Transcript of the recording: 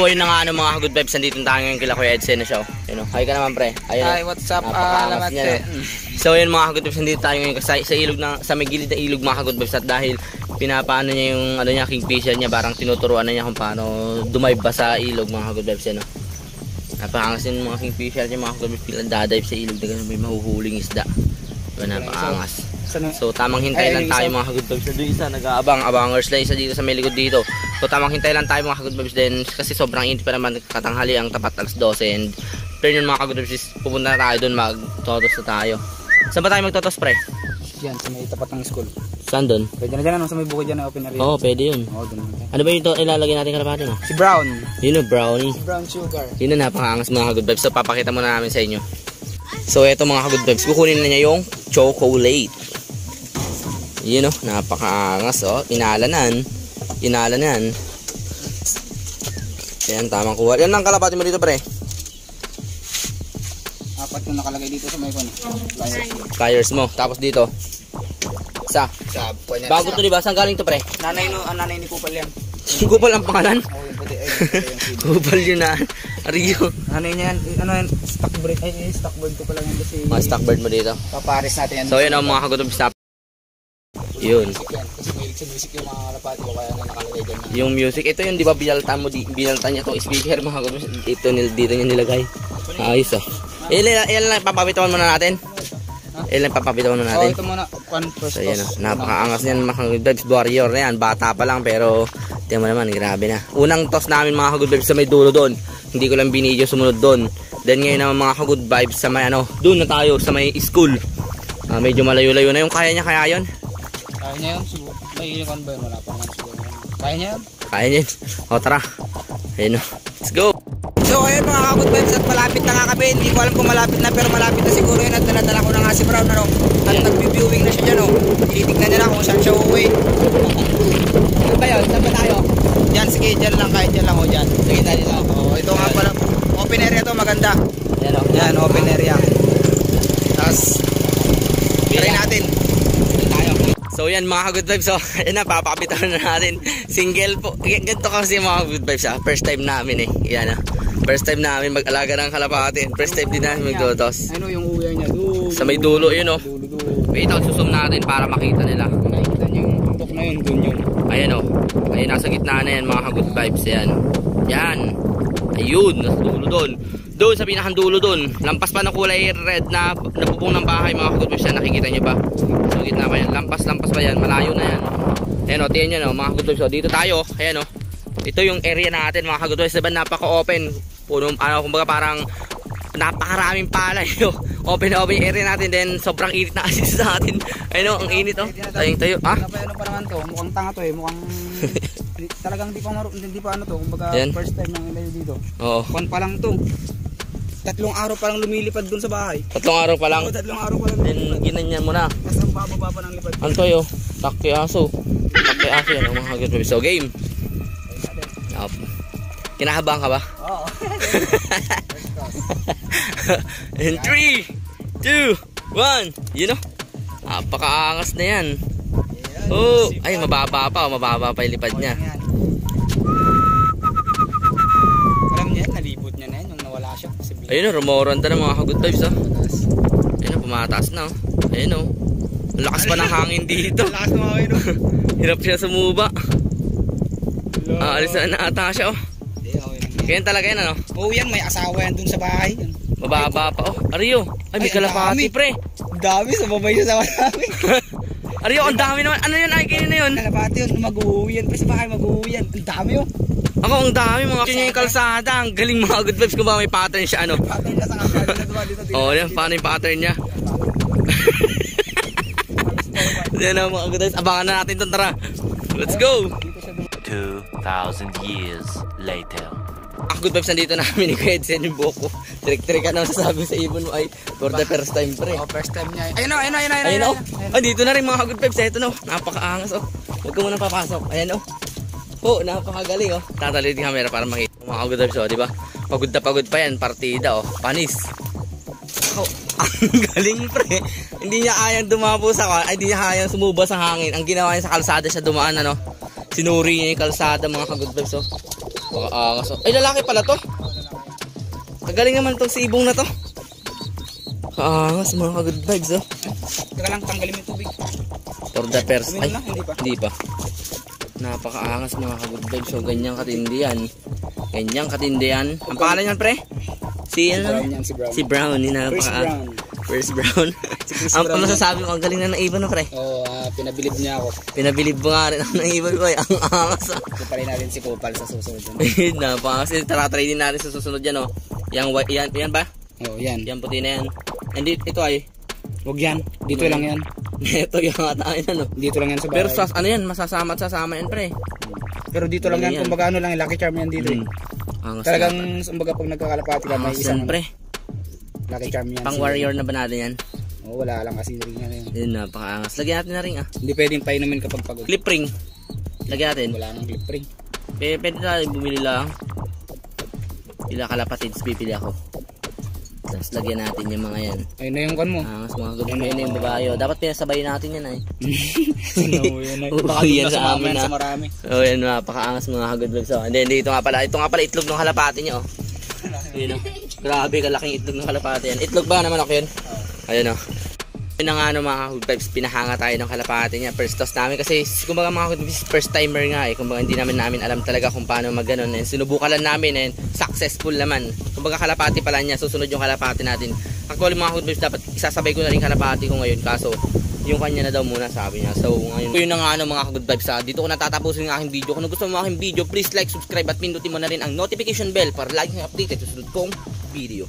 yun na nga ano mga good vibes, nandito tayo ngayon kila Kuya Edson na siya. Yun, hi ka naman pre. Ayun, hi, what's up? Alamat niya. So yun mga good vibes, nandito tayo ngayon sa ilog na, sa may gilid na ilog mga good vibes, at dahil pinapaano niya yung ano niya, kingfisher niya, parang tinuturuan na niya kung paano dumive ba sa ilog mga good vibes ano. Napakangas yung mga kingfisher niya mga good vibes, pilang dadive sa ilog na may mahuhuling isda. Diba, napakangas. So tamang hintay lang tayo mga good vibes. Doon isa nag-aabang-abangers lang isa dito sa may likod dito. So tamang hintay lang tayo mga good vibes din kasi sobrang init pa naman, katanghali ang tapat alas 12 and turn yun mga good vibes, pupunta na tayo doon, magtotos na tayo. Saan ba tayo magtotos pre? Diyan sa may tapat ng school. Saan doon? Pwede na dyan ano, sa may bukid dyan na open area. Oo, pwede yun. Oo, doon. Ano ba yung ilalagay natin kalapati mo? Si Brown. Yun o, brownie. Si Brown sugar. Yun na, napakangas mga good vibes. So papakita muna namin sa inyo. So eto mga good vibes, kukunin na niya yung chocolate. Yun o, napakaangas o. Inalanan. Yan, tamang kuha. Yan ang kalapati mo dito pre. Apat yung nakalagay dito sa may kon. Pliers mo. Tapos dito. Isa. Bago to diba? Saan galing to pre? Nanay ni Kupal yan. Kupal ang pangalan? Oo, yun pwede. Kupal yun na. Ariyo. Nanay niya yan. Ano yan? Stockbird. Ay, stockbird ko pala yan kasi. Mga stockbird mo dito. Paparis natin yan. So yun ang mga kagutom stop. Yun. Kasi mahilig sa music yung mga kalapati ko kaya nakalagay dyan. Yung music. Ito yung diba binaltan mo. Binaltan niya itong speaker mga kagutom. Dito niya nilagay. Ayos oh. Ilan lang papabitawan muna natin. Ilan papabitawan muna natin. Ito muna. So yan oh. Napakaangas niyan mga good vibes. Warrior na yan. Bata pa lang pero tingnan mo naman. Grabe na. Unang toss namin mga good vibes sa may dulo doon. Hindi ko lang binidyo sumunod doon. Then ngayon naman mga good vibes sa may ano. Doon na tayo sa may school. Medyo malayo-layo na yung kaya niya kaya yun. Kaya niya yun. May inikon ba yun? Wala pa naman siguro. Kaya niya yun? Kaya niya yun. O tara. Ayun o. Let's go. So ayun mga ka-good vibes, at malapit na nga kami. Hindi ko alam kung malapit na pero malapit na siguro yun. At daladala ko na nga si Brown ano. At nag-viewing na siya dyan oh. Titignan niya na kung saan siya uuwi. Saan ba yun? Saan ba tayo? Dyan, sige, dyan lang, kahit dyan lang o dyan. Sige tayo lang. Oh, ito nga pala, open area to, maganda. Yan o. Yan, open area. Tapos try natin. So yan mga good vibes. So yan na, papapitan na natin. Single po. Ganito kasi mga good vibes ha. First time namin eh. Yan ha. First time namin mag-alaga ng kalapati. First time din namin magdotos. Ano yung uwi niya doon? Sa may dulo yun o. Wait, susum natin para makita nila. Nakikita niyo yung tutok na yun, doon yun. Ayan o. Ayan, nasa gitna na yan mga good vibes. Yan. Yan. Ayun, nasa dulo doon. Doon sa pinakadulo doon. Lampas pa ng kulay red na bubong ng bahay mga good vibes yan. Nakikita nyo ba? So gitna pa yan. Lampas pa yan. Malayo na yan. Ayan o, tiyan yan o mga good vibes. So dito tayo. Ayan o. Ito yung area natin mga good vibes. Diba napaka-open. Puno, kumbaga parang napakaraming palay. Open area natin. Then sobrang init na kasi sa atin. Ayun o, ang init o. Tayong tayo. Ha? Ano pa naman to? Mukhang tanga to eh. Mukhang talagang di pa ano to. Kumbaga first time nang ilayo dito. Oo. Kwan pa lang to. 3 araw pa lang lumilipad dun sa bahay. 3 araw pa lang. Oo, 3 araw pa lang. Then ginanyan mo na. Tapos ang bababa pa ng lipad. Ano tayo? Takki aso yan ang mga good vibes. So game. Kinahabang ka ba? Oo. In 3, 2, 1. You know? Napakaangas na yan. Oh, ay mababa pa yung lipad niya. Alam niya, nalibot niya na yan yung nawala siya. Ayun o, rumoranda ng mga good vibes oh. Ayun o, pumataas na oh. Ayun o. Ang lakas pa ng hangin dito. Lakas na hangin oh. Hirap siya sumuba. Alis na ata siya oh. Ganyan talaga yan ano? Oo yan, may asawa yan dun sa bahay. Mababa pa oh. Ariyo, ay may kalapati pre. Ang dami, sumabay siya sa marami. Ariyo, ang dami naman. Ano yun? Ay, ganyan na yun. Kalapati yun, mag-uwi yan. Pre sa bahay, mag-uwi yan. Ang dami yun. Ako, ang dami mga yun yung kalsada. Ang galing mga good vibes kung ba may pattern siya ano. Pattern niya sa kakal. Dito. Oo, yan. Paano yung pattern niya? Yan ang mga good vibes. Abangan na natin ito. Tara. Let's go. 2,000 years later. Good vibes, nandito namin ni Kuya Edson yung buhok ko. Trik-trik ka na sasabi sa ibon mo ay for the first time pre. Oh, first time niya. Ayun o. Ay, dito na rin mga good vibes. Ito no. Napakaangas oh. Huwag ko muna papasok. Ayan o. Oh, napakagaling oh. Tatalid yung camera para makita mga good vibes oh, di ba? Pagod na pagod pa yan, partida oh. Panis. Oh, ang galing pre. Hindi niya kayang dumapo sa hindi niya kayang sumuba sa hangin. Ang ginawa niya sa kalsada siya dumaan ano. Sinuri niya yung kalsada mga good vibes oh. Pakaangas. Ay, lalaki pala to. Kagaling naman tong si Ibong na to. Kaangas mga ka-good vibes oh. Teka lang, tanggalin mo yung tubig. For the first. Ay, Uminom na, hindi pa. hindi pa. Napakaangas mga ka-good vibes. So, ganyang katindi yan. Ganyang katindi yan. Ang pangalan niyan, pre? Si, ano? Brown yan, si Brown. Si Brown. Yun, First Brown. First Brown. Chris Ang Brown masasabi mo, ang galing na ng ibon na, pre. Oo, pinabilib niya ako. Pinabilib mo nga rin ako ng ibon ko. Ang angas ah. Tuparin natin si Kupal sa susunod. Ayun na, kasi try din natin sa susunod yan, oh. Yan ba? Oo, yan. Yan puti na yan. And ito ay, Huwag yan. Dito lang yan. ito yung atain ano. Dito lang yan sa bahay. Pero ano yan, masasama at sasama yan, pre. Pero dito lang Ano yan. yan? Kumbaga ano lang, lucky charm yan dito. Angas Talagang, na. kumbaga pag nagkakalapati ka, may Angas isang yan, pre. lucky charm yan. Pang warrior na ba natin yan? Oo, wala lang kasi ring yan. Yun na, pakaangas. Lagyan natin na ring ah. Hindi pwedeng painumin kapag pagod. Clip ring. Lagyan natin. Wala nang clip ring. Pwede tayo bumili lang. Pila kalapatids, pipili ako. Tapos lagyan natin yung mga yan. Ayun na yung kan mo. Angas mga good na yung babayo. Dapat pinasabay natin yan ay. Baka Yan doon na sa amin sumama yan na. sa marami. Oh, yan napakaangas mga good vibes. Oh. And then dito nga pala, ito nga pala itlog ng kalapati niyo. Oh. Yun oh. Grabe kalaking itlog ng kalapati yan. Itlog ba naman ako yun? Ayun oh. Yun na nga ano mga good vibes, pinahanga tayo ng kalapati niya. First toss namin kasi kumbaga mga good vibes, first timer nga eh. Kumbaga hindi namin alam talaga kung paano mag-ganon. And sinubukan lang namin and successful naman. Kumbaga kalapati pala niya, susunod yung kalapati natin. Actually mga good vibes, dapat isasabay ko na rin kalapati ko ngayon. Kaso yung kanya na daw muna sabi niya. So ngayon, yun na nga ano mga good vibes ha. Dito ko natatapusin yung aking video. Kung gusto mo ang aking video, please like, subscribe at pindutin mo na rin ang notification bell para lagi kang updated sa susunod kong video.